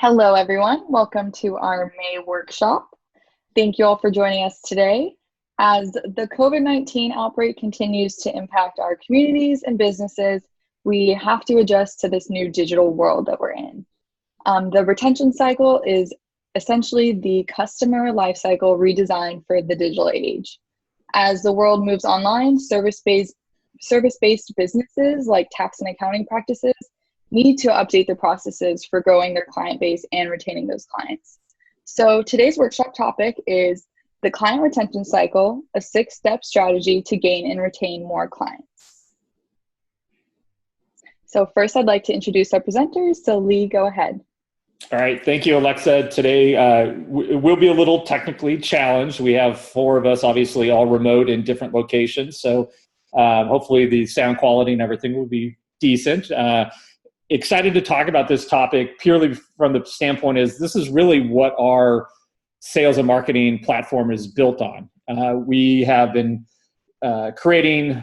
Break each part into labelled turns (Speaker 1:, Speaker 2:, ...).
Speaker 1: Hello, everyone. Welcome to our May workshop. Thank you all for joining us today. As the COVID-19 outbreak continues to impact our communities and businesses, we have to adjust to this new digital world that we're in. The retention cycle is essentially the customer lifecycle redesigned for the digital age. As the world moves online, service-based businesses like tax and accounting practices need to update their processes for growing their client base and retaining those clients. So today's workshop topic is the client retention cycle, a 6-step strategy to gain and retain more clients. So first I'd like to introduce our presenters. So Lee, go ahead.
Speaker 2: All right, thank you, Alexa. Today we'll be a little technically challenged. We have 4 of us, obviously all remote in different locations. So hopefully the sound quality and everything will be decent. Excited to talk about this topic purely from the standpoint is this is really what our sales and marketing platform is built on. We have been creating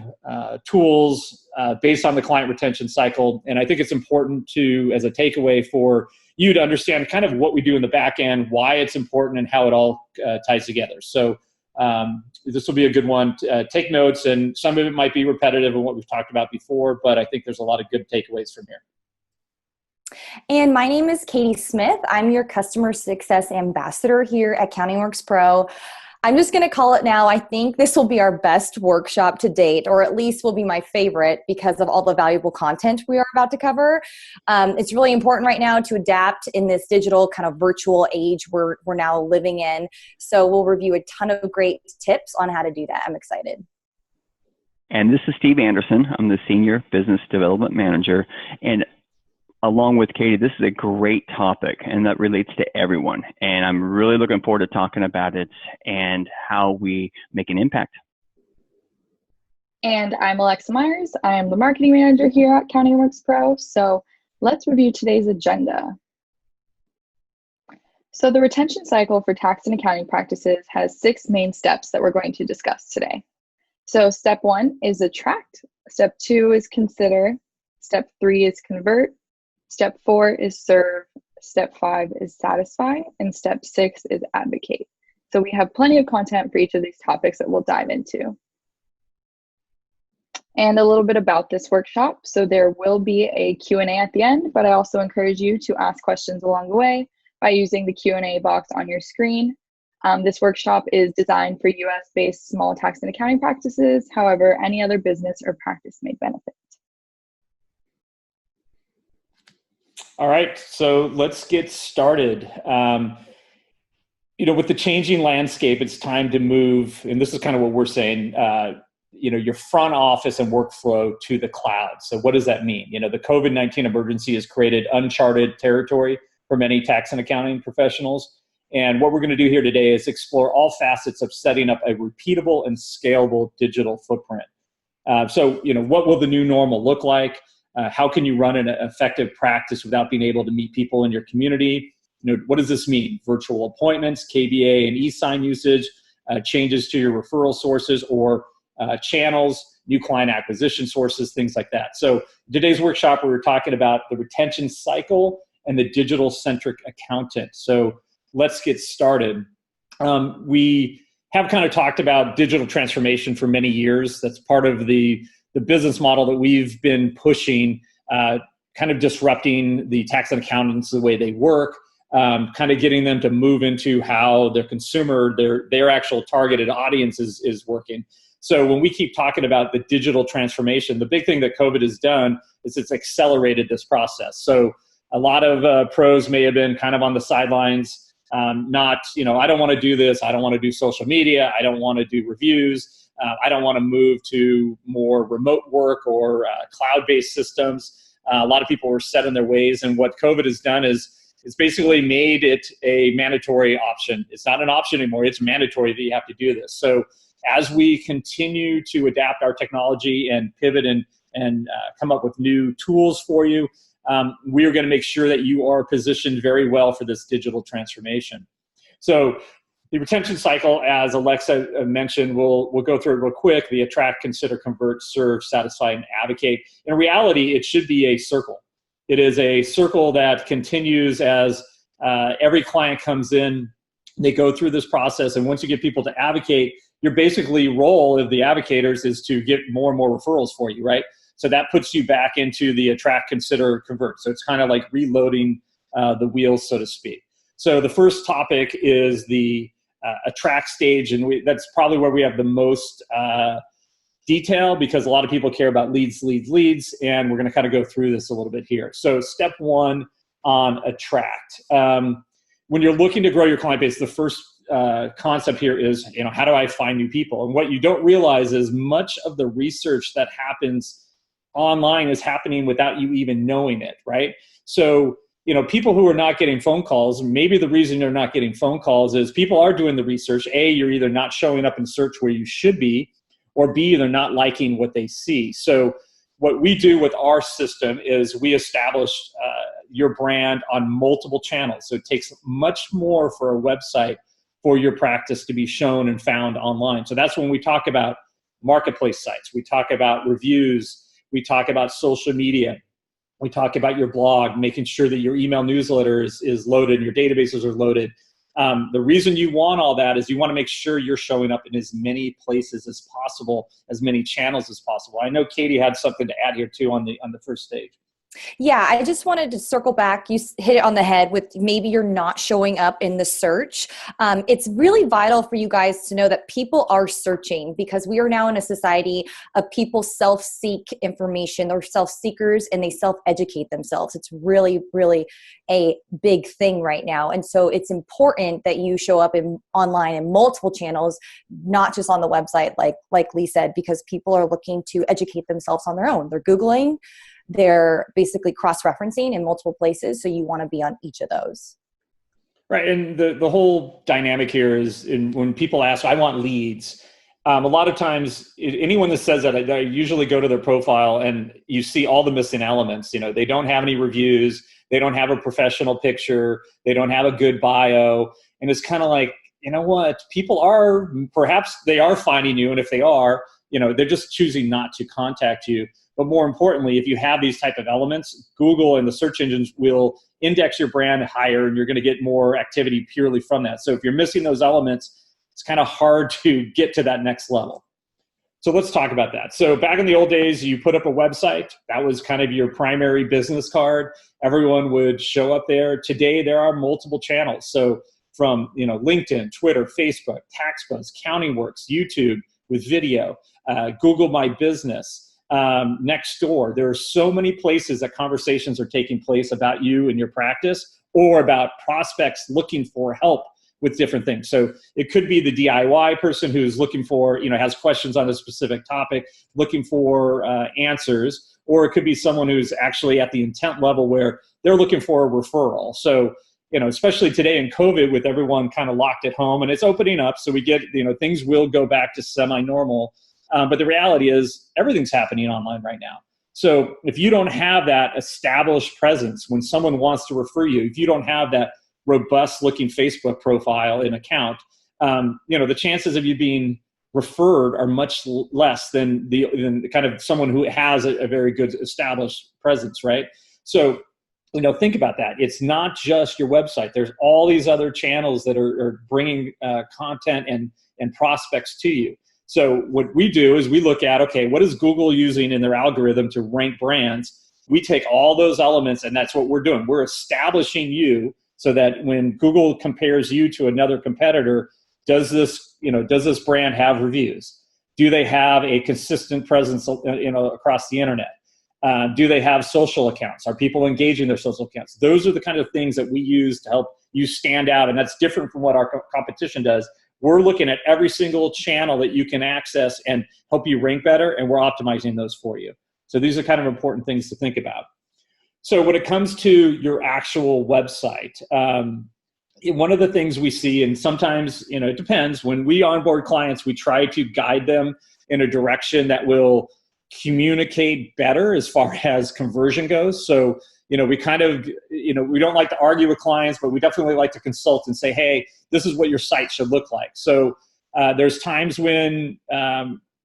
Speaker 2: tools based on the client retention cycle. And I think it's important to, as a takeaway for you to understand kind of what we do in the back end, why it's important and how it all ties together. So this will be a good one. Take notes, and some of it might be repetitive of what we've talked about before, but I think there's a lot of good takeaways from here.
Speaker 3: And my name is Katie Smith. I'm your customer success ambassador here at CountingWorks Pro. I'm just going to call it now. I think this will be our best workshop to date, or at least will be my favorite because of all the valuable content we are about to cover. It's really important right now to adapt in this digital kind of virtual age we're now living in. So we'll review a ton of great tips on how to do that. I'm excited.
Speaker 4: And this is Steve Anderson. I'm the Senior Business Development Manager. And along with Katie, this is a great topic, and that relates to everyone. And I'm really looking forward to talking about it and how we make an impact.
Speaker 1: And I'm Alexa Myers. I am the Marketing Manager here at CountingWorks Pro. So let's review today's agenda. So the retention cycle for tax and accounting practices has 6 main steps that we're going to discuss today. So step 1 is attract. Step 2 is consider. Step 3 is convert. Step 4 is serve, step 5 is satisfy, and step 6 is advocate. So we have plenty of content for each of these topics that we'll dive into. And a little bit about this workshop. So there will be a Q&A at the end, but I also encourage you to ask questions along the way by using the Q&A box on your screen. This workshop is designed for US-based small tax and accounting practices. However, any other business or practice may benefit.
Speaker 2: All right, so let's get started. With the changing landscape, it's time to move, and this is kind of what we're saying, your front office and workflow to the cloud. So what does that mean? The COVID-19 emergency has created uncharted territory for many tax and accounting professionals. And what we're going to do here today is explore all facets of setting up a repeatable and scalable digital footprint. So what will the new normal look like? How can you run an effective practice without being able to meet people in your community? What does this mean? Virtual appointments, KBA and e-sign usage, changes to your referral sources or channels, new client acquisition sources, things like that. So today's workshop, we were talking about the retention cycle and the digital-centric accountant. So let's get started. We have kind of talked about digital transformation for many years. That's part of the business model that we've been pushing, kind of disrupting the tax and accountants, the way they work, kind of getting them to move into how their consumer, their actual targeted audience is working. So when we keep talking about the digital transformation, the big thing that COVID has done is it's accelerated this process. So a lot of pros may have been kind of on the sidelines, I don't want to do this. I don't want to do social media. I don't want to do reviews. I don't want to move to more remote work or cloud-based systems. A lot of people were set in their ways, and what COVID has done is it's basically made it a mandatory option. It's not an option anymore. It's mandatory that you have to do this. So as we continue to adapt our technology and pivot and come up with new tools for you, we are going to make sure that you are positioned very well for this digital transformation. So the retention cycle, as Alexa mentioned, we'll go through it real quick. The attract, consider, convert, serve, satisfy, and advocate. In reality, it should be a circle. It is a circle that continues as Every client comes in, they go through this process, and once you get people to advocate, your basically role of the advocators is to get more and more referrals for you, right? So that puts you back into the attract, consider, convert. So it's kind of like reloading the wheels, so to speak. So the first topic is the attract stage, and that's probably where we have the most detail, because a lot of people care about leads, and we're going to kind of go through this a little bit here. So step one on attract. When you're looking to grow your client base, the first concept here is, how do I find new people? And what you don't realize is much of the research that happens online is happening without you even knowing it, right? So, people who are not getting phone calls, maybe the reason you're not getting phone calls is people are doing the research. A, you're either not showing up in search where you should be, or B, they're not liking what they see. So what we do with our system is we establish your brand on multiple channels. So it takes much more for a website for your practice to be shown and found online. So that's when we talk about marketplace sites. We talk about reviews. We talk about social media. We talk about your blog, making sure that your email newsletter is loaded, your databases are loaded. The reason you want all that is you want to make sure you're showing up in as many places as possible, as many channels as possible. I know Katie had something to add here too on the first stage.
Speaker 3: Yeah, I just wanted to circle back. You hit it on the head with maybe you're not showing up in the search. It's really vital for you guys to know that people are searching, because we are now in a society of people self-seek information. They're self-seekers and they self-educate themselves. It's really, really a big thing right now. And so it's important that you show up online in multiple channels, not just on the website, like Lee said, because people are looking to educate themselves on their own. They're Googling. They're basically cross-referencing in multiple places. So you want to be on each of those.
Speaker 2: Right. And the whole dynamic here is when people ask, I want leads, a lot of times anyone that says that, I usually go to their profile and you see all the missing elements. They don't have any reviews. They don't have a professional picture. They don't have a good bio. And it's kind of like, what? People are, perhaps they are finding you. And if they are, they're just choosing not to contact you. But more importantly, if you have these type of elements, Google and the search engines will index your brand higher, and you're going to get more activity purely from that. So if you're missing those elements, it's kind of hard to get to that next level. So let's talk about that. So back in the old days, you put up a website. That was kind of your primary business card. Everyone would show up there. Today, there are multiple channels. So from LinkedIn, Twitter, Facebook, TaxBuzz, CountingWorks, YouTube with video, Google My Business, Nextdoor. There are so many places that conversations are taking place about you and your practice, or about prospects looking for help with different things. So it could be the DIY person who's looking for, has questions on a specific topic, looking for answers, or it could be someone who's actually at the intent level where they're looking for a referral. So, especially today in COVID with everyone kind of locked at home, and it's opening up. So we get, things will go back to semi-normal. But the reality is everything's happening online right now. So if you don't have that established presence when someone wants to refer you, if you don't have that robust looking Facebook profile and account, the chances of you being referred are much less than the kind of someone who has a very good established presence, right? So, think about that. It's not just your website. There's all these other channels that are bringing content and prospects to you. So what we do is we look at, okay, what is Google using in their algorithm to rank brands? We take all those elements, and that's what we're doing. We're establishing you so that when Google compares you to another competitor, does this brand have reviews? Do they have a consistent presence, across the internet? Do they have social accounts? Are people engaging their social accounts? Those are the kind of things that we use to help you stand out, and that's different from what our competition does. We're looking at every single channel that you can access and help you rank better, and we're optimizing those for you. So these are kind of important things to think about. So when it comes to your actual website, one of the things we see, and sometimes, it depends, when we onboard clients, we try to guide them in a direction that will communicate better as far as conversion goes. So, we kind of, we don't like to argue with clients, but we definitely like to consult and say, hey, this is what your site should look like. So there's times when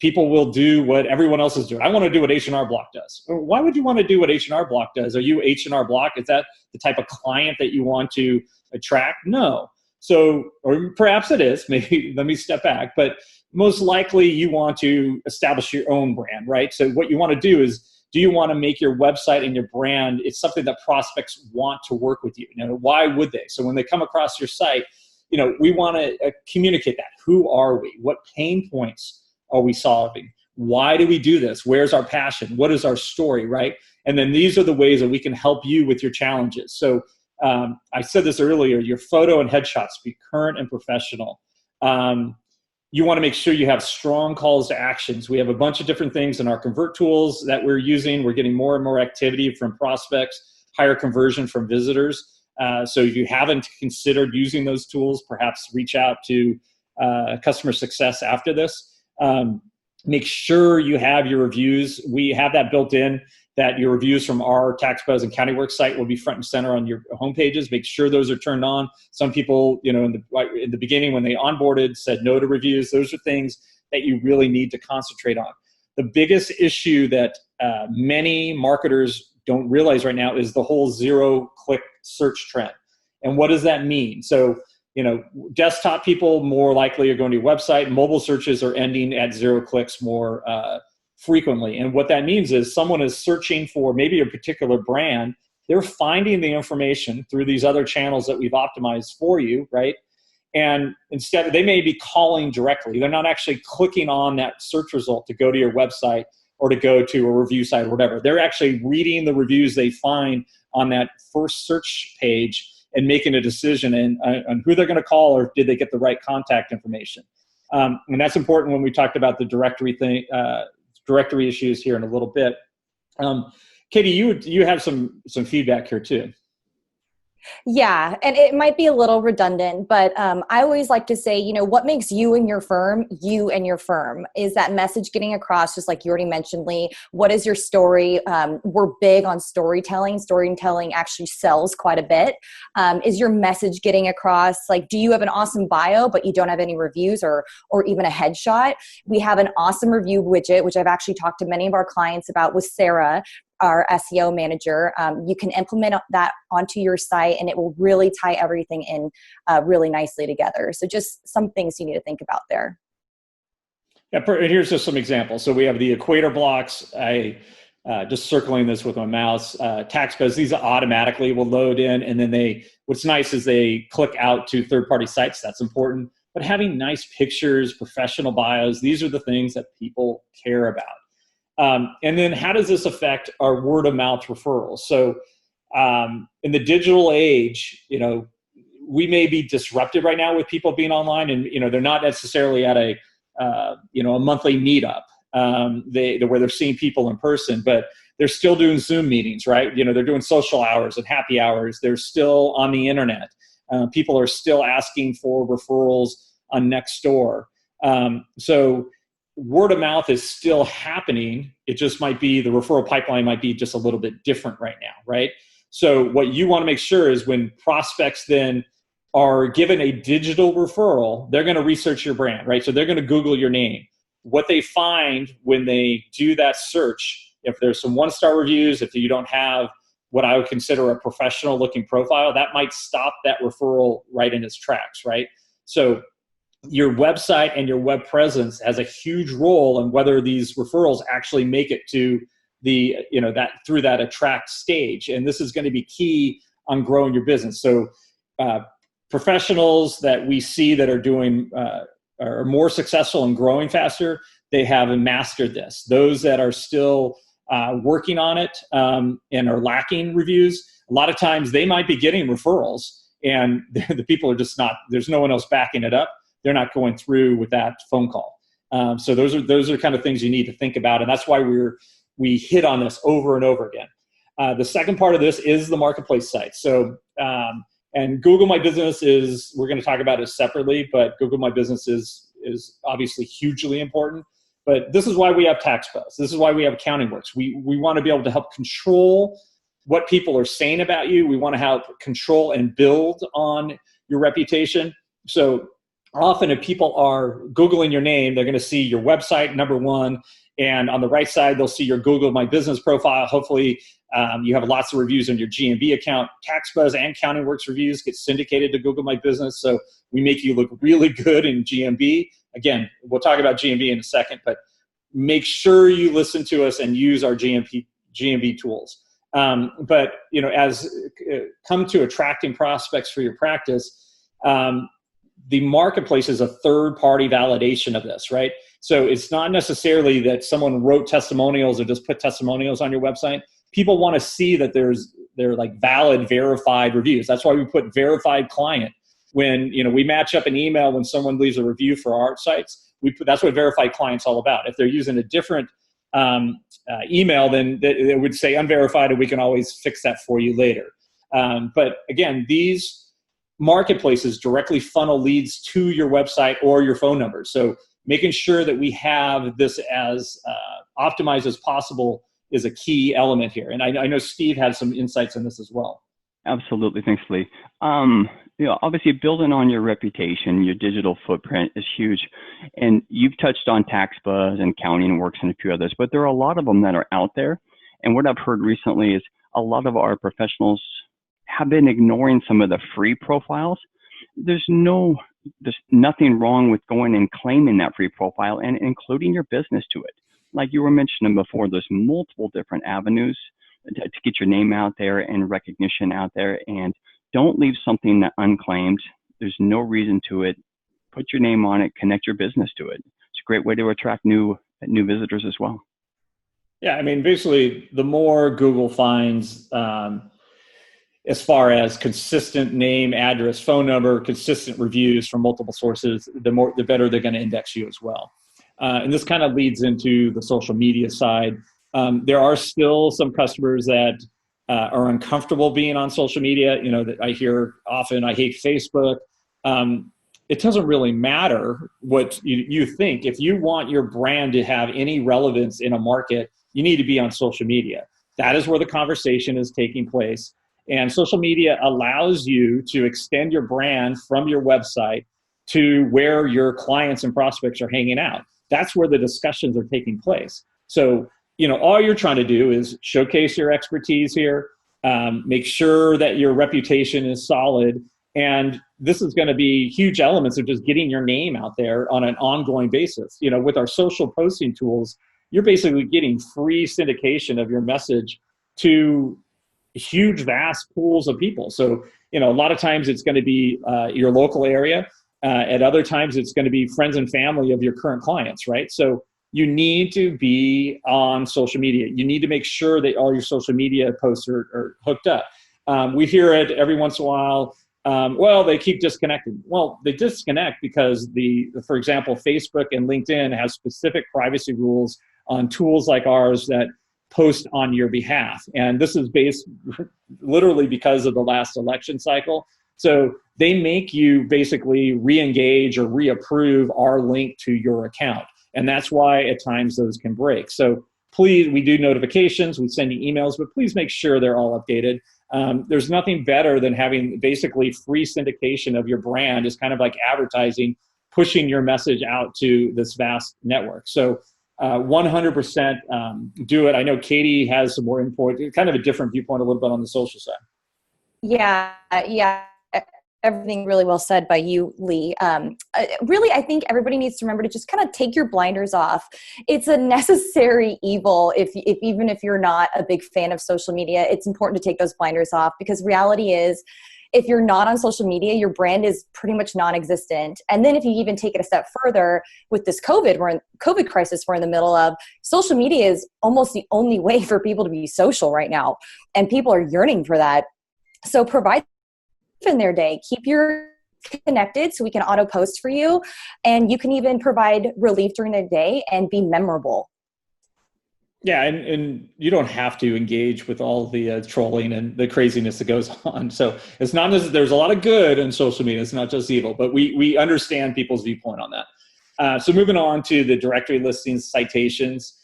Speaker 2: people will do what everyone else is doing. I want to do what H&R Block does. Why would you want to do what H&R Block does? Are you H&R Block? Is that the type of client that you want to attract? No. So, or perhaps it is, maybe, let me step back, but most likely you want to establish your own brand, right? So what you want to do is, do you want to make your website and your brand, it's something that prospects want to work with you? Why would they? So when they come across your site, we want to communicate that. Who are we? What pain points are we solving? Why do we do this? Where's our passion? What is our story, right? And then these are the ways that we can help you with your challenges. So I said this earlier, your photo and headshots be current and professional. You want to make sure you have strong calls to actions. We have a bunch of different things in our convert tools that we're using. We're getting more and more activity from prospects, higher conversion from visitors. So if you haven't considered using those tools, perhaps reach out to customer success after this. Make sure you have your reviews. We have that built in, that your reviews from our TaxBuzz and CountyWorks site will be front and center on your home pages. Make sure those are turned on. Some people, in the beginning when they onboarded, said no to reviews. Those are things that you really need to concentrate on. The biggest issue that many marketers don't realize right now is the whole zero-click search trend. And what does that mean? So, desktop people more likely are going to your website. Mobile searches are ending at 0 clicks more frequently. And what that means is someone is searching for maybe a particular brand. They're finding the information through these other channels that we've optimized for you, right? And instead, they may be calling directly. They're not actually clicking on that search result to go to your website or to go to a review site or whatever. They're actually reading the reviews they find on that first search page and making a decision on who they're going to call, or did they get the right contact information. And that's important when we talked about the directory thing, directory issues here in a little bit. Katie, you have some feedback here too.
Speaker 3: Yeah, and it might be a little redundant, but I always like to say, what makes you and your firm, you and your firm? Is that message getting across, just like you already mentioned, Lee? What is your story? We're big on storytelling. Storytelling actually sells quite a bit. Is your message getting across? Like, do you have an awesome bio, but you don't have any reviews or even a headshot? We have an awesome review widget, which I've actually talked to many of our clients about with Sarah, our SEO manager. You can implement that onto your site and it will really tie everything in really nicely together. So just some things you need to think about there.
Speaker 2: Yeah, here's just some examples. So we have the equator blocks. I just circling this with my mouse. TaxBuzz, these automatically will load in, and then what's nice is they click out to third-party sites. That's important. But having nice pictures, professional bios, these are the things that people care about. And then how does this affect our word of mouth referrals? So in the digital age, we may be disrupted right now with people being online, and they're not necessarily at a monthly meetup where they're seeing people in person, but they're still doing Zoom meetings, right? They're doing social hours and happy hours. They're still on the internet. People are still asking for referrals on Nextdoor. So word of mouth is still happening. It just might be, the referral pipeline might be just a little bit different right now, right? So what you want to make sure is when prospects then are given a digital referral, they're going to research your brand, right? So they're going to Google your name. What they find when they do that search, if there's some one-star reviews, if you don't have what I would consider a professional looking profile, that might stop that referral right in its tracks, right? So your website and your web presence has a huge role in whether these referrals actually make it to the, that through that attract stage. And this is going to be key on growing your business. So professionals that we see that are doing, are more successful and growing faster, they have mastered this. Those that are still working on it and are lacking reviews, a lot of times they might be getting referrals and the people are just not, there's no one else backing it up. They're not going through with that phone call. So those are kind of things you need to think about. And that's why we hit on this over and over again. The second part of this is the marketplace site. So, and Google My Business we're going to talk about it separately, but Google My Business is obviously hugely important. But this is why we have TaxBuzz. This is why we have CountyWorks. We want to be able to help control what people are saying about you. We want to help control and build on your reputation. So often if people are Googling your name, they're going to see your website, number one, and on the right side, they'll see your Google My Business profile. Hopefully, you have lots of reviews on your GMB account. TaxBuzz and CountingWorks reviews get syndicated to Google My Business, so we make you look really good in GMB. Again, we'll talk about GMB in a second, but make sure you listen to us and use our GMB tools. But as come to attracting prospects for your practice, the marketplace is a third-party validation of this, right? So it's not necessarily that someone wrote testimonials or just put testimonials on your website. People want to see that they're like valid, verified reviews. That's why we put verified client. When we match up an email when someone leaves a review for our sites, that's what verified client's all about. If they're using a different email, then it would say unverified, and we can always fix that for you later. But again, these marketplaces directly funnel leads to your website or your phone number. So making sure that we have this as optimized as possible is a key element here. And I know Steve had some insights on this as well.
Speaker 4: Absolutely. Thanks, Lee. Obviously building on your reputation, your digital footprint is huge. And you've touched on TaxBuzz and CountingWorks and a few others, but there are a lot of them that are out there. And what I've heard recently is a lot of our professionals have been ignoring some of the free profiles. There's nothing wrong with going and claiming that free profile and including your business to it. Like you were mentioning before, there's multiple different avenues to get your name out there and recognition out there. And don't leave something unclaimed. There's no reason to it. Put your name on it, connect your business to it. It's a great way to attract new visitors as well.
Speaker 2: Yeah, I mean, basically, the more Google finds as far as consistent name, address, phone number, consistent reviews from multiple sources, the better they're going to index you as well. And this kind of leads into the social media side. There are still some customers that are uncomfortable being on social media. That I hear often, I hate Facebook. It doesn't really matter what you think. If you want your brand to have any relevance in a market, you need to be on social media. That is where the conversation is taking place. And social media allows you to extend your brand from your website to where your clients and prospects are hanging out. That's where the discussions are taking place. So, all you're trying to do is showcase your expertise here, make sure that your reputation is solid. And this is going to be huge elements of just getting your name out there on an ongoing basis. With our social posting tools, you're basically getting free syndication of your message to huge, vast pools of people. So, a lot of times it's going to be your local area. At other times, it's going to be friends and family of your current clients, right? So you need to be on social media. You need to make sure that all your social media posts are hooked up. We hear it every once in a while. Well, they keep disconnecting. Well, they disconnect because for example, Facebook and LinkedIn have specific privacy rules on tools like ours that post on your behalf. And this is based literally because of the last election cycle. So they make you basically re-engage or reapprove our link to your account. And that's why at times those can break. So please, we do notifications, we send you emails, but please make sure they're all updated. There's nothing better than having basically free syndication of your brand. It's kind of like advertising, pushing your message out to this vast network. So 100% do it. I know Katie has some more input, kind of a different viewpoint a little bit on the social side.
Speaker 3: Yeah. Everything really well said by you, Lee. Really, I think everybody needs to remember to just kind of take your blinders off. It's a necessary evil. Even if you're not a big fan of social media, it's important to take those blinders off, because reality is, if you're not on social media, your brand is pretty much non-existent. And then if you even take it a step further with this COVID crisis we're in the middle of, social media is almost the only way for people to be social right now. And people are yearning for that. So provide in their day, keep your connected so we can auto post for you. And you can even provide relief during the day and be memorable.
Speaker 2: Yeah, and you don't have to engage with all the trolling and the craziness that goes on. So it's not as there's a lot of good in social media. It's not just evil, but we understand people's viewpoint on that. So moving on to the directory listings, citations.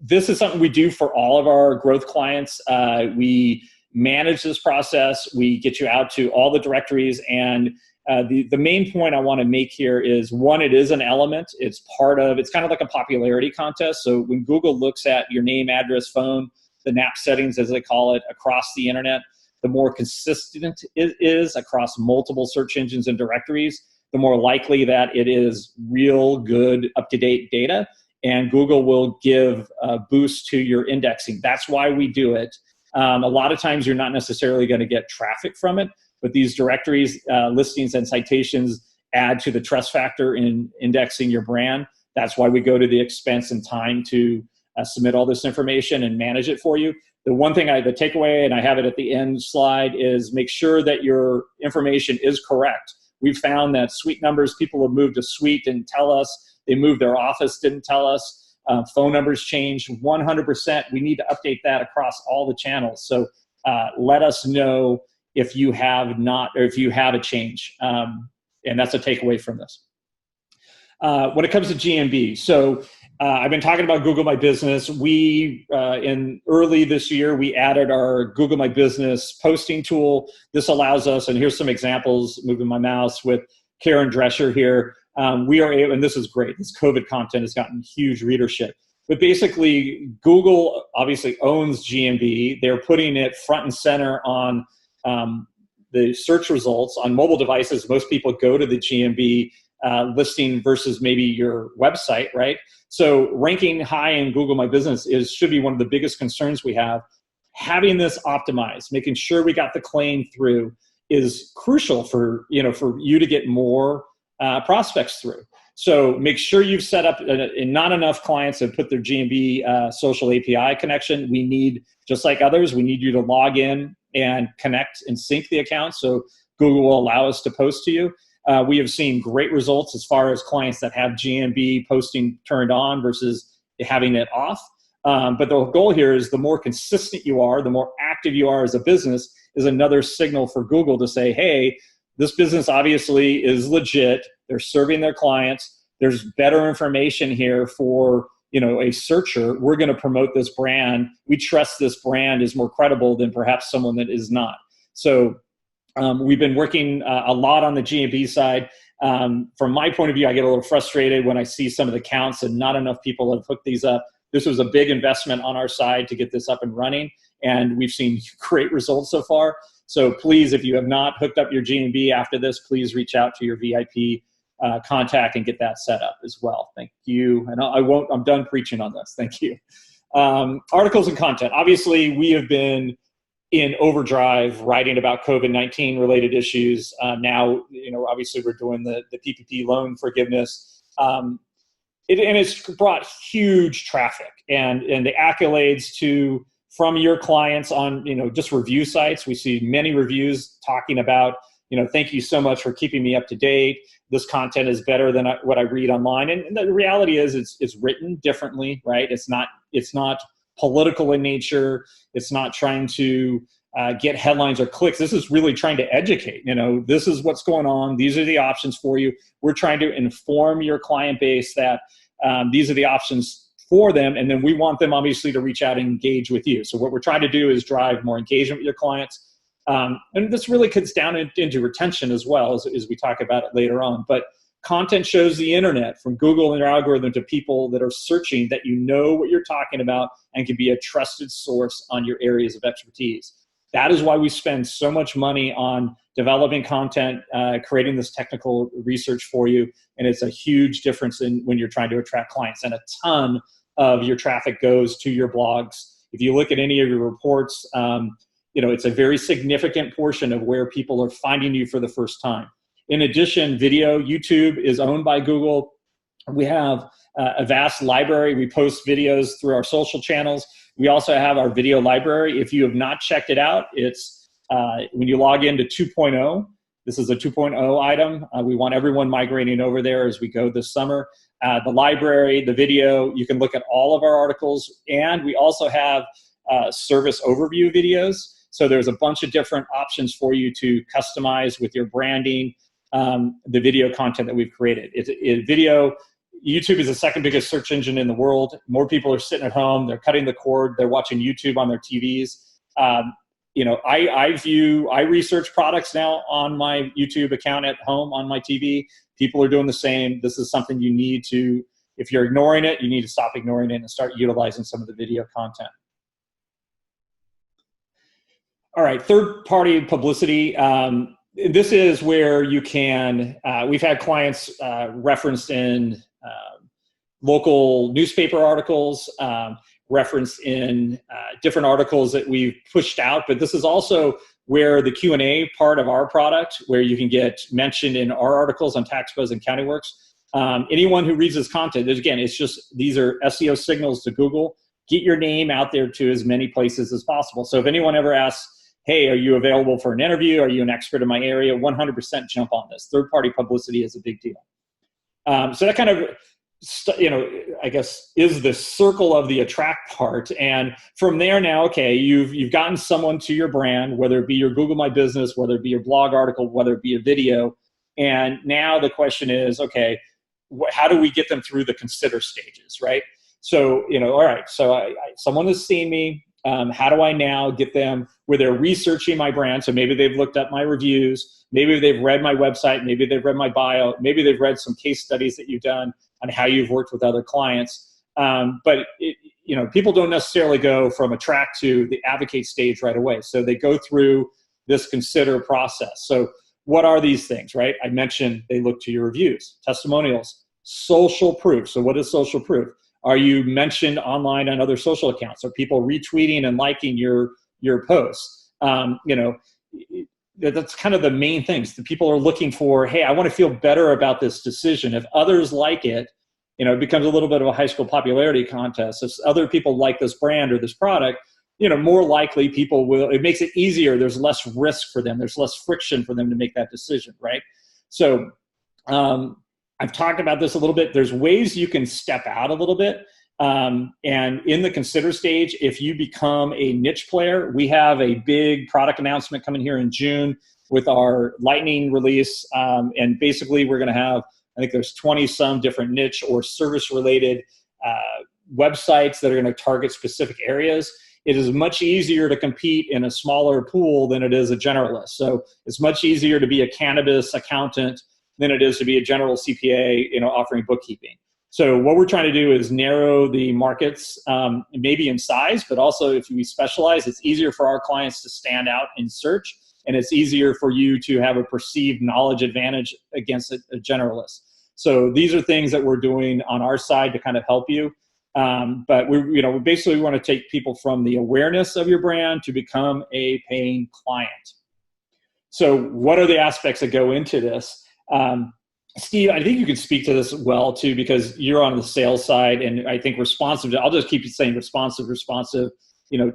Speaker 2: This is something we do for all of our growth clients. We manage this process. We get you out to all the directories, and The main point I want to make here is, one, it is an element. It's kind of like a popularity contest. So when Google looks at your name, address, phone, the NAP settings, as they call it, across the internet, the more consistent it is across multiple search engines and directories, the more likely that it is real good, up-to-date data, and Google will give a boost to your indexing. That's why we do it. A lot of times you're not necessarily going to get traffic from it, but these directories, listings, and citations add to the trust factor in indexing your brand. That's why we go to the expense and time to submit all this information and manage it for you. The one thing, the takeaway, and I have it at the end slide, is make sure that your information is correct. We've found that suite numbers, people have moved a suite, didn't tell us. They moved their office, didn't tell us. Phone numbers changed 100%. We need to update that across all the channels. So let us know if you have not, or if you have a change. And that's a takeaway from this. When it comes to GMB, so I've been talking about Google My Business. We, in early this year, we added our Google My Business posting tool. This allows us, and here's some examples, moving my mouse with Karen Drescher here. We are able, and this is great, this COVID content has gotten huge readership. But basically, Google obviously owns GMB. They're putting it front and center on the search results on mobile devices. Most people go to the GMB listing versus maybe your website, right? So ranking high in Google My Business should be one of the biggest concerns we have. Having this optimized, making sure we got the claim through, is crucial for you to get more prospects through. So make sure you've set up, and not enough clients have put their GMB social API connection. We need, just like others, we need you to log in and connect and sync the account so Google will allow us to post to you. We have seen great results as far as clients that have GMB posting turned on versus having it off. But the goal here is the more consistent you are, the more active you are as a business, is another signal for Google to say, hey, this business obviously is legit. They're serving their clients. There's better information here for a searcher. We're going to promote this brand. We trust this brand is more credible than perhaps someone that is not. So we've been working a lot on the GMB side. From my point of view, I get a little frustrated when I see some of the counts and not enough people have hooked these up. This was a big investment on our side to get this up and running, and we've seen great results so far. So please, if you have not hooked up your GMB after this, please reach out to your VIP contact and get that set up as well. Thank you. And I'm done preaching on this. Thank you. Articles and content. Obviously, we have been in overdrive writing about COVID-19 related issues. Now, obviously we're doing the PPP loan forgiveness. And it's brought huge traffic and the accolades from your clients on, just review sites. We see many reviews talking about, thank you so much for keeping me up to date. This content is better than what I read online. And the reality is it's written differently, right? It's not political in nature. It's not trying to get headlines or clicks. This is really trying to educate. This is what's going on. These are the options for you. We're trying to inform your client base that these are the options for them, and then we want them obviously to reach out and engage with you. So what we're trying to do is drive more engagement with your clients. And this really cuts down into retention as well, as we talk about it later on. But content shows the internet, from Google and their algorithm to people that are searching, that you know what you're talking about and can be a trusted source on your areas of expertise. That is why we spend so much money on developing content, creating this technical research for you. And it's a huge difference when you're trying to attract clients. And a ton of your traffic goes to your blogs. If you look at any of your reports, it's a very significant portion of where people are finding you for the first time. In addition, video, YouTube is owned by Google. We have a vast library. We post videos through our social channels. We also have our video library. If you have not checked it out, it's when you log into 2.0, this is a 2.0 item. We want everyone migrating over there as we go this summer. The library, the video, you can look at all of our articles. And we also have service overview videos. So there's a bunch of different options for you to customize with your branding, the video content that we've created. YouTube is the second biggest search engine in the world. More people are sitting at home. They're cutting the cord. They're watching YouTube on their TVs. I research products now on my YouTube account at home on my TV. People are doing the same. This is something you need to, if you're ignoring it, you need to stop ignoring it and start utilizing some of the video content. All right, third-party publicity. This is where you can, we've had clients referenced in local newspaper articles, referenced in different articles that we've pushed out, but this is also where the Q&A part of our product, where you can get mentioned in our articles on TaxBuzz and CountyWorks. Anyone who reads this content, again, it's just, these are SEO signals to Google. Get your name out there to as many places as possible. So if anyone ever asks, hey, are you available for an interview? Are you an expert in my area? 100% jump on this. Third-party publicity is a big deal. So that kind of, I guess, is the circle of the attract part. And from there now, okay, you've gotten someone to your brand, whether it be your Google My Business, whether it be your blog article, whether it be a video. And now the question is, okay, how do we get them through the consider stages, right? So, all right, so someone has seen me. How do I now get them where they're researching my brand? So maybe they've looked up my reviews, maybe they've read my website, maybe they've read my bio, maybe they've read some case studies that you've done on how you've worked with other clients. But people don't necessarily go from attract to the advocate stage right away. So they go through this consider process. So what are these things, right? I mentioned they look to your reviews, testimonials, social proof. So what is social proof? Are you mentioned online on other social accounts? Are people retweeting and liking your posts? That's kind of the main things. The people are looking for, hey, I want to feel better about this decision. If others like it, it becomes a little bit of a high school popularity contest. If other people like this brand or this product, more likely people will, it makes it easier. There's less risk for them. There's less friction for them to make that decision, right? So, I've talked about this a little bit. There's ways you can step out a little bit. And in the consider stage, if you become a niche player, we have a big product announcement coming here in June with our lightning release. And basically we're going to have, I think there's 20 some different niche or service related websites that are going to target specific areas. It is much easier to compete in a smaller pool than it is a generalist. So it's much easier to be a cannabis accountant than it is to be a general CPA, offering bookkeeping. So what we're trying to do is narrow the markets, maybe in size, but also if we specialize, it's easier for our clients to stand out in search, and it's easier for you to have a perceived knowledge advantage against a generalist. So these are things that we're doing on our side to kind of help you. But we basically want to take people from the awareness of your brand to become a paying client. So what are the aspects that go into this? Steve, I think you can speak to this well too, because you're on the sales side, and I think responsive, I'll just keep saying responsive,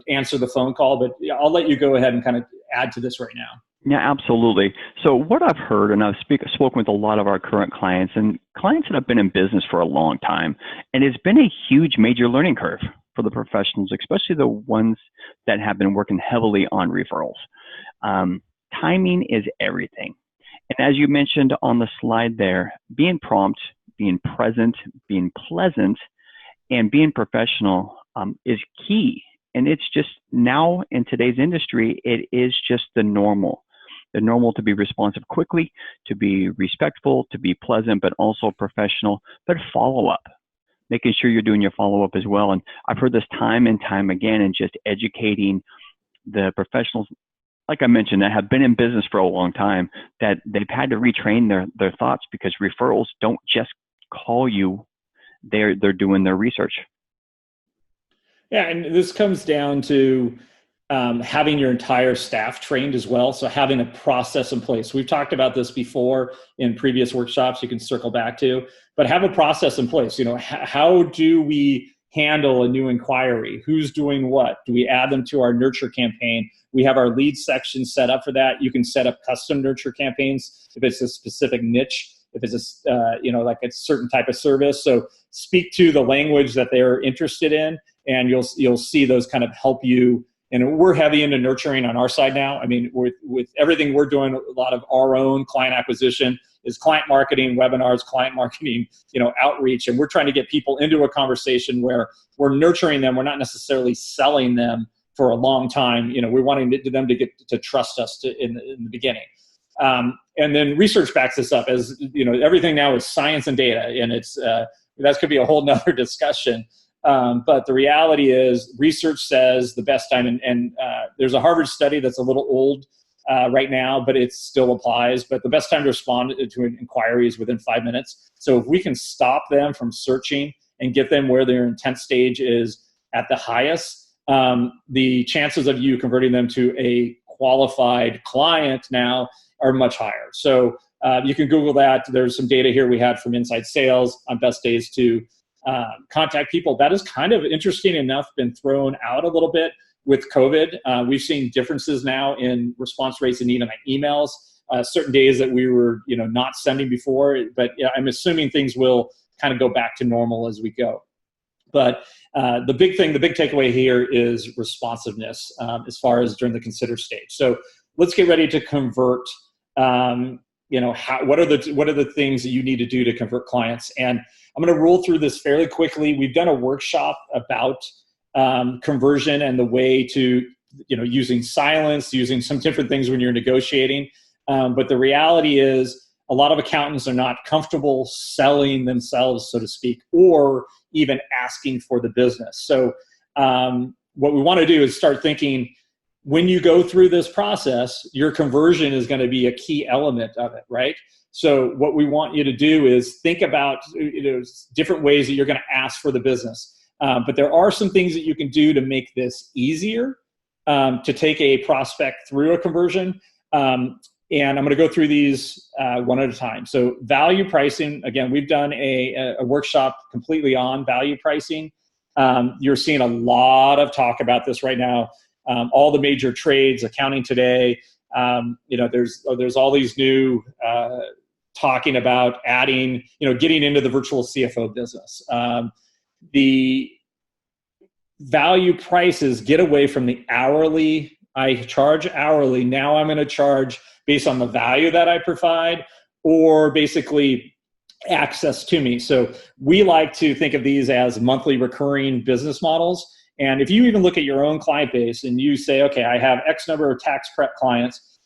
Speaker 2: answer the phone call, but I'll let you go ahead and kind of add to this right now.
Speaker 4: Yeah, absolutely. So what I've heard, and I've spoken with a lot of our current clients and clients that have been in business for a long time, and it's been a huge major learning curve for the professionals, especially the ones that have been working heavily on referrals. Timing is everything. And as you mentioned on the slide there, being prompt, being present, being pleasant, and being professional is key. And it's just now in today's industry, it is just the normal. The normal to be responsive quickly, to be respectful, to be pleasant, but also professional, but follow up. Making sure you're doing your follow-up as well. And I've heard this time and time again, and just educating the professionals, like I mentioned, that have been in business for a long time, that they've had to retrain their thoughts, because referrals don't just call you, they're doing their research.
Speaker 2: Yeah, and this comes down to having your entire staff trained as well. So having a process in place. We've talked about this before in previous workshops you can circle back to, but have a process in place. How do we handle a new inquiry? Who's doing what? Do we add them to our nurture campaign? We have our lead section set up for that. You can set up custom nurture campaigns if it's a specific niche, if it's like a certain type of service. So speak to the language that they're interested in, and you'll see those kind of help you. And we're heavy into nurturing on our side now. I mean, with everything we're doing, a lot of our own client acquisition is client marketing, webinars, client marketing, outreach. And we're trying to get people into a conversation where we're nurturing them. We're not necessarily selling them for a long time. We're wanting them to get to trust us in the beginning. And then research backs this up, as everything now is science and data, and it's that could be a whole nother discussion. But the reality is, research says the best time, and there's a Harvard study that's a little old right now, but it still applies. But the best time to respond to an inquiry is within 5 minutes. So if we can stop them from searching and get them where their intent stage is at the highest, the chances of you converting them to a qualified client now are much higher. So you can Google that. There's some data here we had from Inside Sales on best days to contact people. That is kind of, interesting enough, been thrown out a little bit with COVID. We've seen differences now in response rates and even emails. Certain days that we were not sending before, but I'm assuming things will kind of go back to normal as we go. But the big takeaway here is responsiveness as far as during the consider stage. So let's get ready to convert. What are the things that you need to do to convert clients? And I'm going to roll through this fairly quickly. We've done a workshop about conversion and the way to, using silence, using some different things when you're negotiating. But the reality is, a lot of accountants are not comfortable selling themselves, so to speak, or even asking for the business. So what we want to do is start thinking, when you go through this process, your conversion is going to be a key element of it, right? So what we want you to do is think about different ways that you're going to ask for the business. But there are some things that you can do to make this easier to take a prospect through a conversion. And I'm going to go through these one at a time. So value pricing, again, we've done a workshop completely on value pricing. You're seeing a lot of talk about this right now. All the major trades, accounting today, there's all these new talking about adding, getting into the virtual CFO business. The value prices get away from the hourly. I charge hourly. Now I'm going to charge based on the value that I provide, or basically access to me. So we like to think of these as monthly recurring business models. And if you even look at your own client base and you say, okay, I have X number of tax prep clients,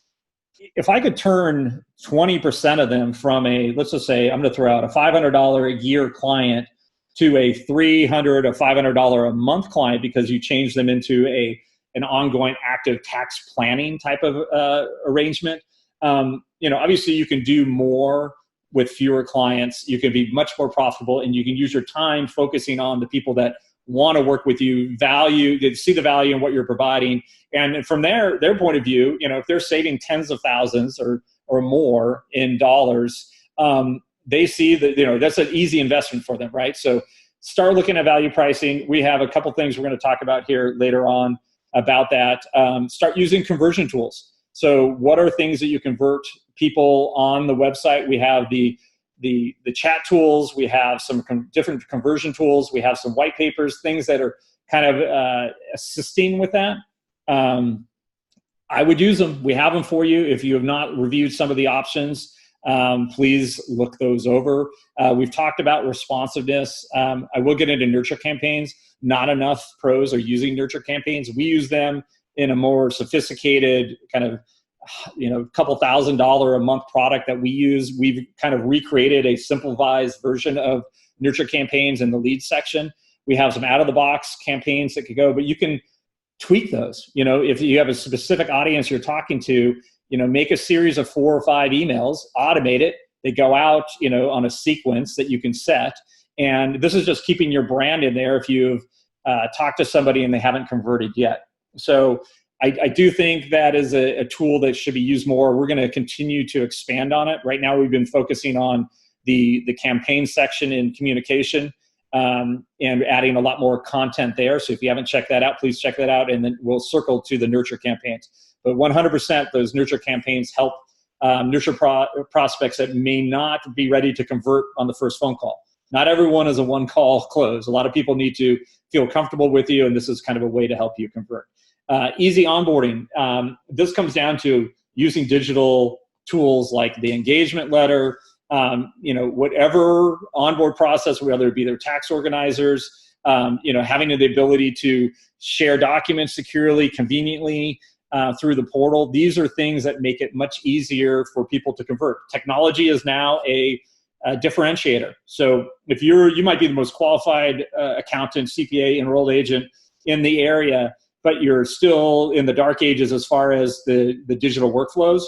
Speaker 2: if I could turn 20% of them from let's just say, I'm going to throw out a $500 a year client to a $300 or $500 a month client, because you change them into an ongoing active tax planning type of arrangement. Obviously you can do more with fewer clients. You can be much more profitable, and you can use your time focusing on the people that want to work with you, see the value in what you're providing. And from their point of view, if they're saving tens of thousands or more in dollars, they see that, that's an easy investment for them, right? So start looking at value pricing. We have a couple things we're going to talk about here later on about that. Start using conversion tools. So what are things that you convert people on the website? We have the chat tools. We have some different conversion tools. We have some white papers, things that are kind of assisting with that. I would use them. We have them for you. If you have not reviewed some of the options, please look those over. We've talked about responsiveness. I will get into nurture campaigns. Not enough pros are using nurture campaigns. We use them in a more sophisticated kind of, couple $1,000 a month product that we use. We've kind of recreated a simplified version of nurture campaigns in the lead section. We have some out of the box campaigns that could go, but you can tweak those. If you have a specific audience you're talking to, make a series of 4 or 5 emails, automate it. They go out, on a sequence that you can set. And this is just keeping your brand in there if you've talked to somebody and they haven't converted yet. So I do think that is a tool that should be used more. We're going to continue to expand on it. Right now, we've been focusing on the campaign section in communication and adding a lot more content there. So if you haven't checked that out, please check that out. And then we'll circle to the nurture campaigns. But 100% those nurture campaigns help nurture prospects that may not be ready to convert on the first phone call. Not everyone is a one-call close. A lot of people need to feel comfortable with you, and this is kind of a way to help you convert. Easy onboarding. This comes down to using digital tools like the engagement letter, whatever onboard process, whether it be their tax organizers, having the ability to share documents securely, conveniently through the portal. These are things that make it much easier for people to convert. Technology is now a differentiator. So if you might be the most qualified accountant, CPA, enrolled agent in the area, but you're still in the dark ages as far as the digital workflows,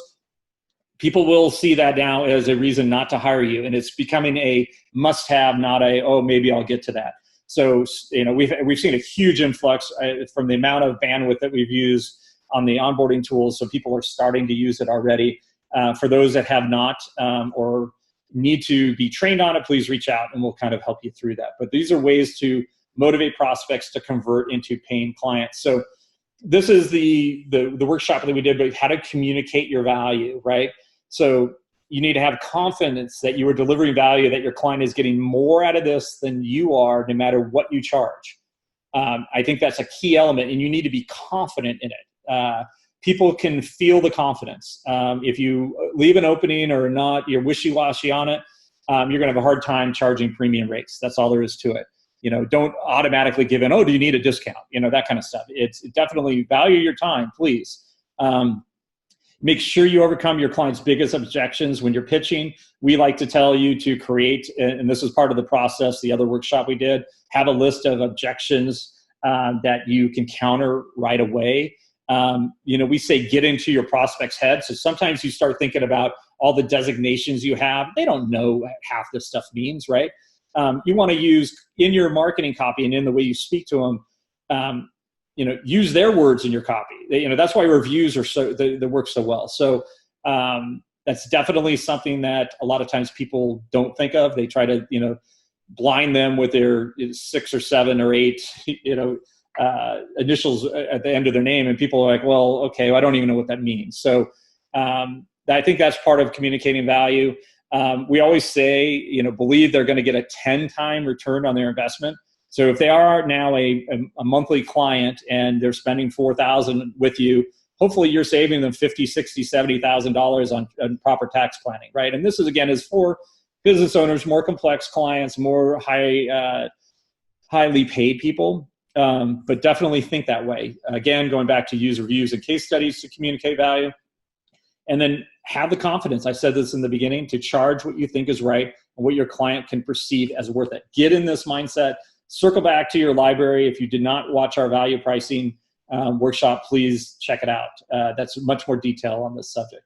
Speaker 2: people will see that now as a reason not to hire you. And it's becoming a must-have, not a, oh, maybe I'll get to that. So, we've seen a huge influx from the amount of bandwidth that we've used on the onboarding tools. So people are starting to use it already. For those that have not or need to be trained on it, please reach out and we'll kind of help you through that. But these are ways to motivate prospects to convert into paying clients. So this is the workshop that we did, but how to communicate your value, right? So you need to have confidence that you are delivering value, that your client is getting more out of this than you are, no matter what you charge. I think that's a key element, and you need to be confident in it. People can feel the confidence. If you leave an opening or not, you're wishy-washy on it, you're going to have a hard time charging premium rates. That's all there is to it. Don't automatically give in, oh, do you need a discount? That kind of stuff. It's definitely value your time, please. Make sure you overcome your client's biggest objections when you're pitching. We like to tell you to create, and this is part of the process, the other workshop we did, have a list of objections that you can counter right away. We say get into your prospect's head. So sometimes you start thinking about all the designations you have. They don't know what half this stuff means, right? You want to use in your marketing copy and in the way you speak to them, use their words in your copy. That's why reviews are they work so well. So that's definitely something that a lot of times people don't think of. They try to, blind them with their 6 or 7 or 8, initials at the end of their name. And people are like, well, okay, well, I don't even know what that means. So I think that's part of communicating value. We always say, believe they're going to get a 10-time return on their investment. So if they are now a monthly client and they're spending $4,000 with you, hopefully you're saving them $50,000, $60,000, $70,000 on proper tax planning, right? And this is for business owners, more complex clients, more highly paid people. But definitely think that way. Again, going back to use reviews and case studies to communicate value. And then have the confidence, I said this in the beginning, to charge what you think is right and what your client can perceive as worth it. Get in this mindset. Circle back to your library. If you did not watch our value pricing workshop, please check it out. That's much more detail on this subject.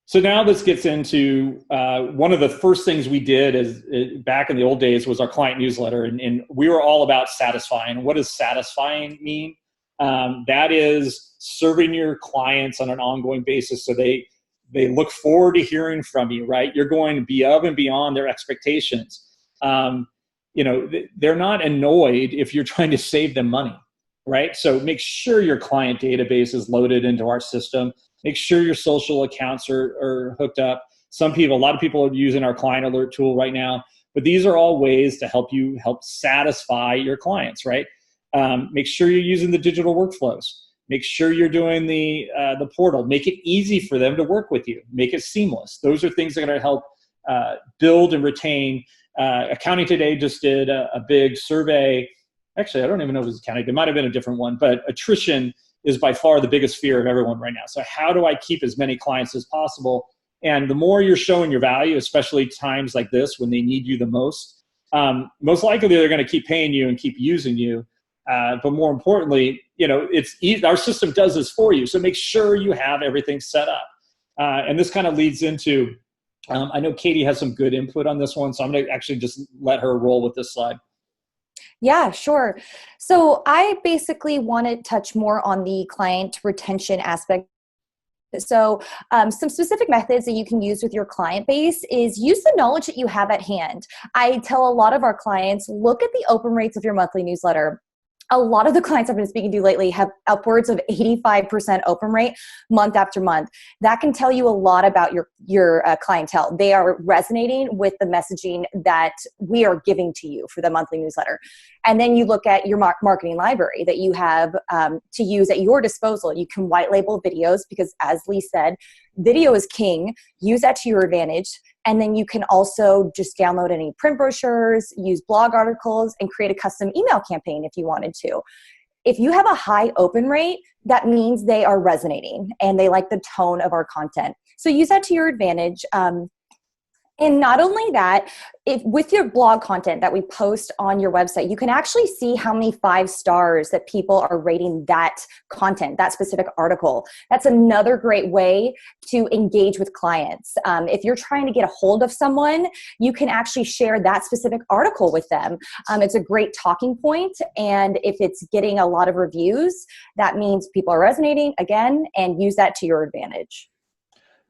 Speaker 2: So now this gets into one of the first things we did back in the old days was our client newsletter. And we were all about satisfying. What does satisfying mean? That is serving your clients on an ongoing basis. So they look forward to hearing from you, right? You're going to be above and beyond their expectations. They're not annoyed if you're trying to save them money, right? So make sure your client database is loaded into our system. Make sure your social accounts are hooked up. A lot of people are using our client alert tool right now, but these are all ways to help satisfy your clients, right? Make sure you're using the digital workflows. Make sure you're doing the portal. Make it easy for them to work with you. Make it seamless. Those are things that are going to help build and retain. Accounting Today just did a big survey. Actually, I don't even know if it was accounting. It might have been a different one, but attrition is by far the biggest fear of everyone right now. So how do I keep as many clients as possible? And the more you're showing your value, especially times like this when they need you the most likely they're going to keep paying you and keep using you. But more importantly, our system does this for you. So make sure you have everything set up. And this kind of leads into, I know Katie has some good input on this one, so I'm going to actually just let her roll with this slide.
Speaker 3: Yeah, sure. So I basically want to touch more on the client retention aspect. So some specific methods that you can use with your client base is use the knowledge that you have at hand. I tell a lot of our clients, look at the open rates of your monthly newsletter. A lot of the clients I've been speaking to lately have upwards of 85% open rate month after month. That can tell you a lot about your clientele. They are resonating with the messaging that we are giving to you for the monthly newsletter. And then you look at your marketing library that you have to use at your disposal. You can white label videos because, as Lee said, video is king. Use that to your advantage. And then you can also just download any print brochures, use blog articles, and create a custom email campaign if you wanted to. If you have a high open rate, that means they are resonating and they like the tone of our content. So use that to your advantage. And not only that, if with your blog content that we post on your website, you can actually see how many 5 stars that people are rating that content, that specific article. That's another great way to engage with clients. If you're trying to get a hold of someone, you can actually share that specific article with them. It's a great talking point, and if it's getting a lot of reviews, that means people are resonating again, and use that to your advantage.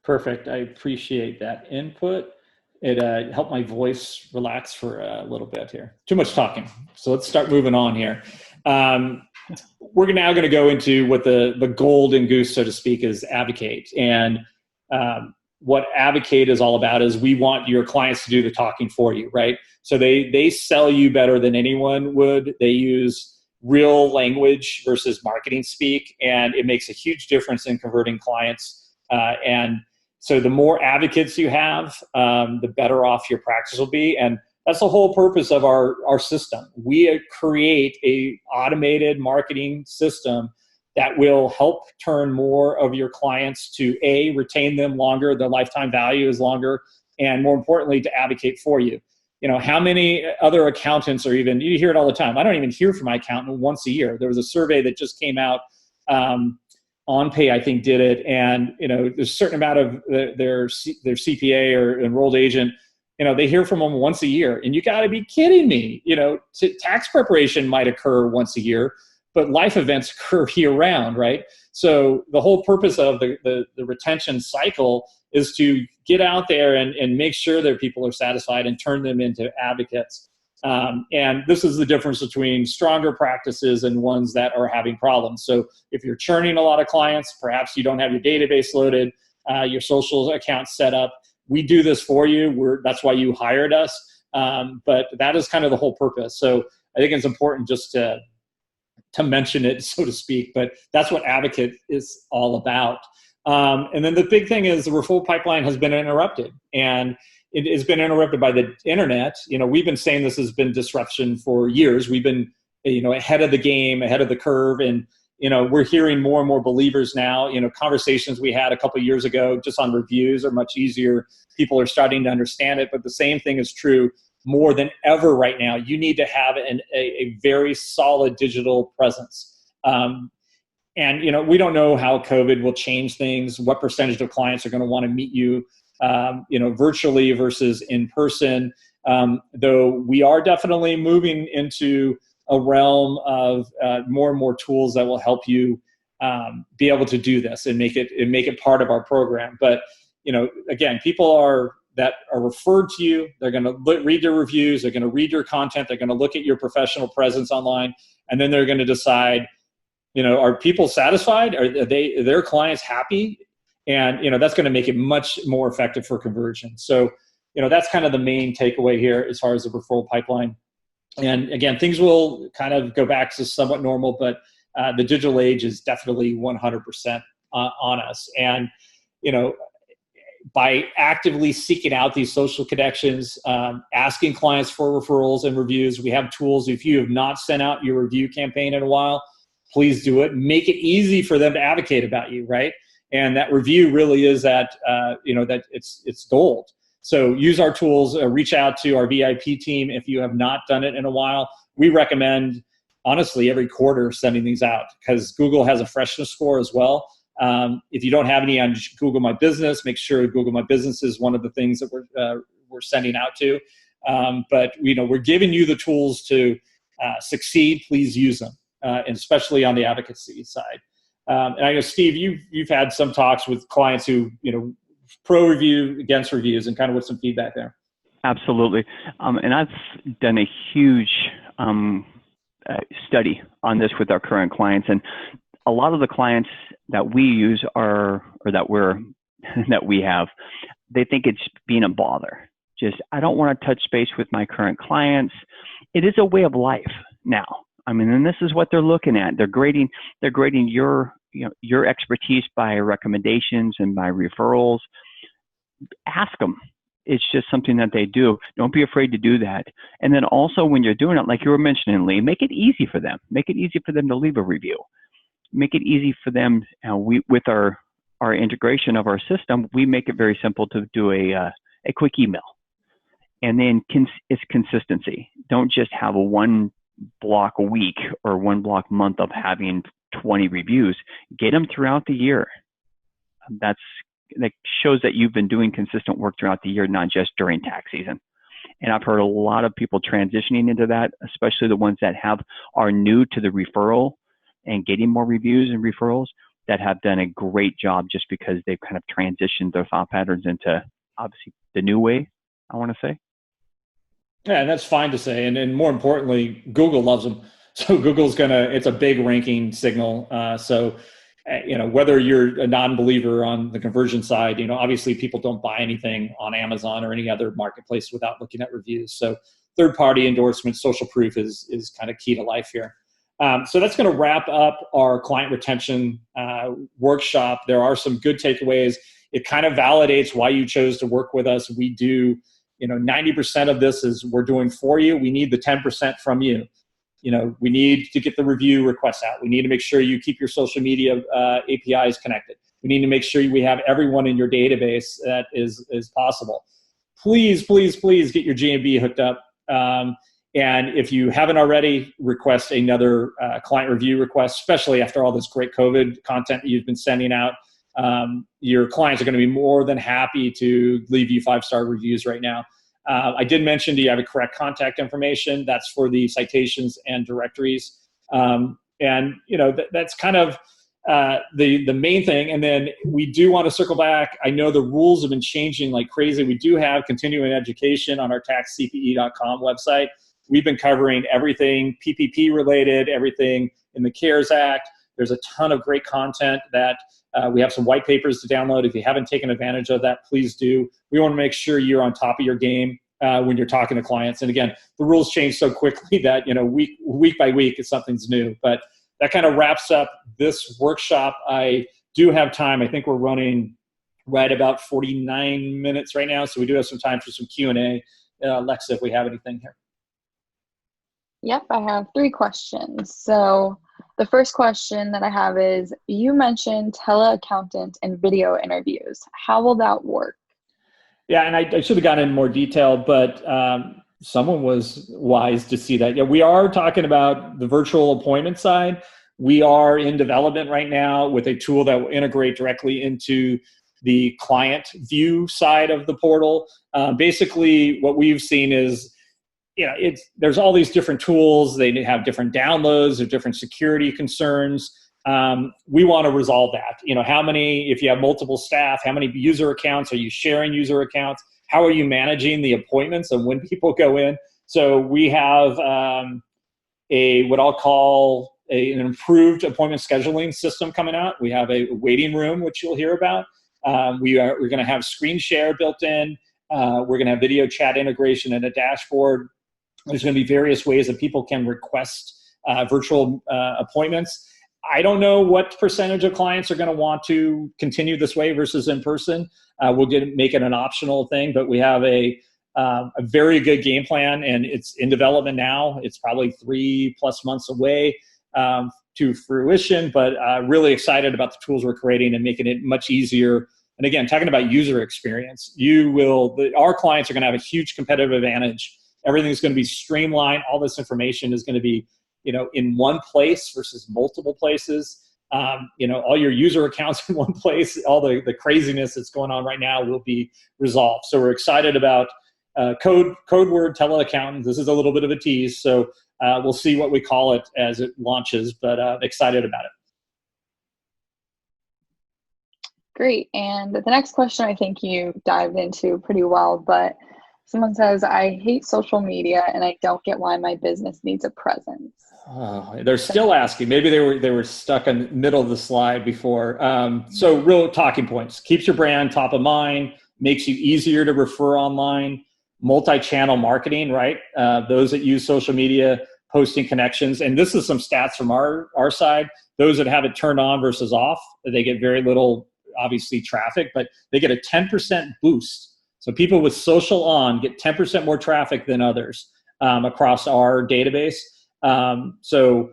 Speaker 2: Perfect. I appreciate that input. It helped my voice relax for a little bit here. Too much talking. So let's start moving on here. We're now going to go into what the golden goose, so to speak, is Advocate. And what Advocate is all about is we want your clients to do the talking for you, right? So they sell you better than anyone would. They use real language versus marketing speak, and it makes a huge difference in converting clients. And so the more advocates you have, the better off your practice will be. And that's the whole purpose of our system. We create a automated marketing system that will help turn more of your clients to retain them longer, their lifetime value is longer, and more importantly, to advocate for you. You know, how many other accountants are even, you hear it all the time. I don't even hear from my accountant once a year. There was a survey that just came out, OnPay, I think, did it, and there's a certain amount of their CPA or enrolled agent, they hear from them once a year, and you got to be kidding me. Tax preparation might occur once a year, but life events occur year round, right? So the whole purpose of the retention cycle is to get out there and make sure that people are satisfied and turn them into advocates. And this is the difference between stronger practices and ones that are having problems. So if you're churning a lot of clients, perhaps you don't have your database loaded, your social account set up, we do this for you. That's why you hired us. But that is kind of the whole purpose. So I think it's important just to mention it, so to speak, but that's what Advocate is all about. And then the big thing is the referral pipeline has been interrupted, and it has been interrupted by the internet. We've been saying this has been disruption for years. We've been, ahead of the game, ahead of the curve. And, we're hearing more and more believers now. Conversations we had a couple of years ago just on reviews are much easier. People are starting to understand it, but the same thing is true more than ever right now. You need to have a very solid digital presence. And, we don't know how COVID will change things, what percentage of clients are going to want to meet you, virtually versus in person, though we are definitely moving into a realm of more and more tools that will help you be able to do this and make it part of our program. But, again, people that are referred to you, they're going to read your reviews, they're going to read your content, they're going to look at your professional presence online, and then they're going to decide, are people satisfied? Are their clients happy? And, that's going to make it much more effective for conversion. So, that's kind of the main takeaway here as far as the referral pipeline. And again, things will kind of go back to somewhat normal, but the digital age is definitely 100% on us. And, by actively seeking out these social connections, asking clients for referrals and reviews, we have tools. If you have not sent out your review campaign in a while, please do it. Make it easy for them to advocate about you, right? And that review really is that it's gold. So use our tools, reach out to our VIP team if you have not done it in a while. We recommend, honestly, every quarter sending these out because Google has a freshness score as well. If you don't have any on Google My Business, make sure Google My Business is one of the things that we're sending out to. But we're giving you the tools to succeed. Please use them, and especially on the advocacy side. And I know, Steve, you've had some talks with clients who, pro review, against reviews, and kind of with some feedback there.
Speaker 4: Absolutely. And I've done a huge study on this with our current clients. And a lot of the clients that we use that we have, they think it's being a bother. I don't want to touch base with my current clients. It is a way of life now. And this is what they're looking at. They're grading your expertise by recommendations and by referrals. Ask them, it's just something that they do. Don't be afraid to do that. And then also when you're doing it, like you were mentioning, Lee, make it easy for them. Make it easy for them to leave a review. Make it easy for them. With our integration of our system, we make it very simple to do a quick email. And then it's consistency. Don't just have a one block a week or one block month of having 20 reviews. Get them throughout the year. That shows that you've been doing consistent work throughout the year, not just during tax season. And I've heard a lot of people transitioning into that, especially the ones that are new to the referral and getting more reviews and referrals, that have done a great job just because they've kind of transitioned their thought patterns into obviously the new way, I want to say.
Speaker 2: Yeah, and that's fine to say. And more importantly, Google loves them. So Google's it's a big ranking signal. Whether you're a non-believer on the conversion side, obviously people don't buy anything on Amazon or any other marketplace without looking at reviews. So third-party endorsement, social proof is kind of key to life here. So that's going to wrap up our client retention workshop. There are some good takeaways. It kind of validates why you chose to work with us. We do, 90% of this is we're doing for you. We need the 10% from you. We need to get the review requests out. We need to make sure you keep your social media APIs connected. We need to make sure we have everyone in your database that is possible. Please, please, please get your GMB hooked up. And if you haven't already, request another client review request, especially after all this great COVID content that you've been sending out. Your clients are going to be more than happy to leave you 5-star reviews right now. I did mention, do you have a correct contact information? That's for the citations and directories. That's kind of the main thing. And then we do want to circle back. I know the rules have been changing like crazy. We do have continuing education on our taxcpe.com website. We've been covering everything PPP related, everything in the CARES Act. There's a ton of great content that we have some white papers to download. If you haven't taken advantage of that, please do. We want to make sure you're on top of your game when you're talking to clients. And again, the rules change so quickly that, week by week, something's new. But that kind of wraps up this workshop. I do have time. I think we're running right about 49 minutes right now. So we do have some time for some Q&A. Alexa, if we have anything here.
Speaker 1: Yep, I have 3 questions. So the first question that I have is, you mentioned teleaccountant and video interviews. How will that work?
Speaker 2: Yeah, and I should have gotten in more detail, but someone was wise to see that. Yeah, we are talking about the virtual appointment side. We are in development right now with a tool that will integrate directly into the client view side of the portal. Basically, what we've seen is, there's all these different tools. They have different downloads or different security concerns. We want to resolve that. If you have multiple staff, how many user accounts are you sharing user accounts? How are you managing the appointments and when people go in? So we have what I'll call an improved appointment scheduling system coming out. We have a waiting room, which you'll hear about. We're going to have screen share built in. We're going to have video chat integration and a dashboard. There's going to be various ways that people can request virtual appointments. I don't know what percentage of clients are going to want to continue this way versus in person. We'll make it an optional thing, but we have a very good game plan, and it's in development now. It's probably 3+ months away to fruition, but really excited about the tools we're creating and making it much easier. And again, talking about user experience, our clients are going to have a huge competitive advantage. Everything's going to be streamlined. All this information is going to be, in one place versus multiple places. All your user accounts in one place, all the craziness that's going on right now will be resolved. So we're excited about code word teleaccountant. This is a little bit of a tease. So we'll see what we call it as it launches, but excited about it.
Speaker 1: Great. And the next question, I think you dived into pretty well, but someone says, I hate social media and I don't get why my business needs a presence.
Speaker 2: They're still asking. Maybe they were stuck in the middle of the slide before. So real talking points. Keeps your brand top of mind, makes you easier to refer online, multi-channel marketing, right? Those that use social media, posting connections. And this is some stats from our side. Those that have it turned on versus off, they get very little, obviously, traffic, but they get a 10% boost So people with social on get 10% more traffic than others across our database. So,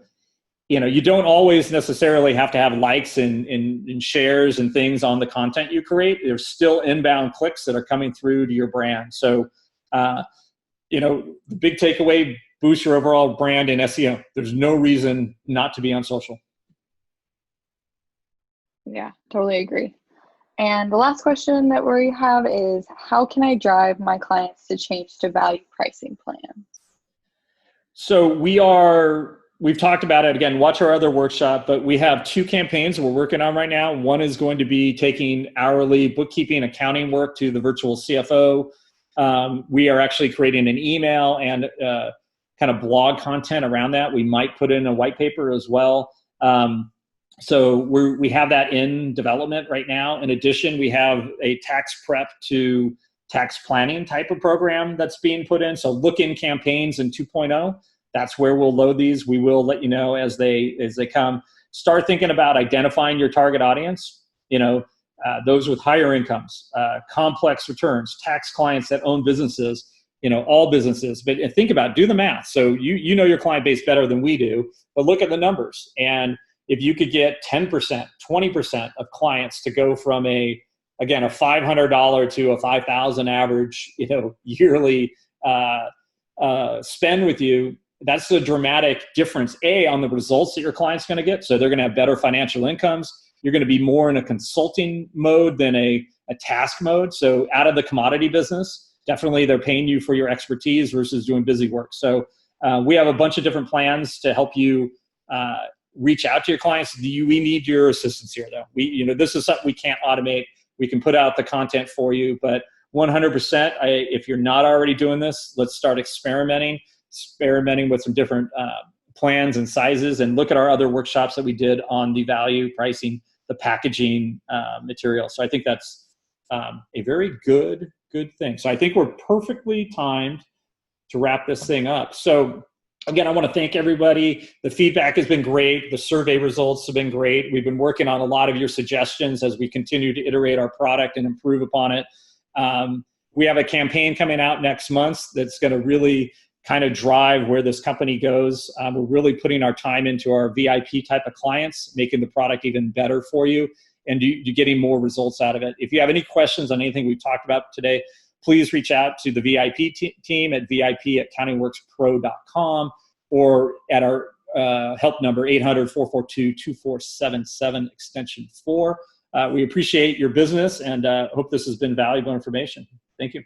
Speaker 2: you don't always necessarily have to have likes and shares and things on the content you create. There's still inbound clicks that are coming through to your brand. So, the big takeaway, boost your overall brand in SEO. There's no reason not to be on social.
Speaker 1: Yeah, totally agree. And the last question that we have is, how can I drive my clients to change to value pricing plans?
Speaker 2: So we've talked about it. Again, watch our other workshop, but we have 2 campaigns we're working on right now. One is going to be taking hourly bookkeeping, accounting work to the virtual CFO. We are actually creating an email and kind of blog content around that. We might put in a white paper as well. So we have that in development right now. In addition, we have a tax prep to tax planning type of program that's being put in. So look-in campaigns in 2.0. That's where we'll load these. We will let you know as they come. Start thinking about identifying your target audience. Those with higher incomes, complex returns, tax clients that own businesses. All businesses. But think about, do the math. So you know your client base better than we do. But look at the numbers. And if you could get 10%, 20% of clients to go from a $500 to a $5,000 average, yearly spend with you, that's a dramatic difference, on the results that your client's going to get. So they're going to have better financial incomes. You're going to be more in a consulting mode than a task mode. So out of the commodity business, definitely they're paying you for your expertise versus doing busy work. So we have a bunch of different plans to help you reach out to your clients. We need your assistance here, though. This is something we can't automate. We can put out the content for you, but 100%, if you're not already doing this, let's start experimenting with some different plans and sizes, and look at our other workshops that we did on the value pricing, the packaging material. So I think that's a very good thing. So I think we're perfectly timed to wrap this thing up. So again, I want to thank everybody. The feedback has been great. The survey results have been great. We've been working on a lot of your suggestions as we continue to iterate our product and improve upon it. We have a campaign coming out next month that's going to really kind of drive where this company goes. We're really putting our time into our VIP type of clients, making the product even better for you, and you're getting more results out of it. If you have any questions on anything we've talked about today, please reach out to the VIP team at vip@countingworkspro.com or at our help number 800-442-2477 extension 4. We appreciate your business and hope this has been valuable information. Thank you.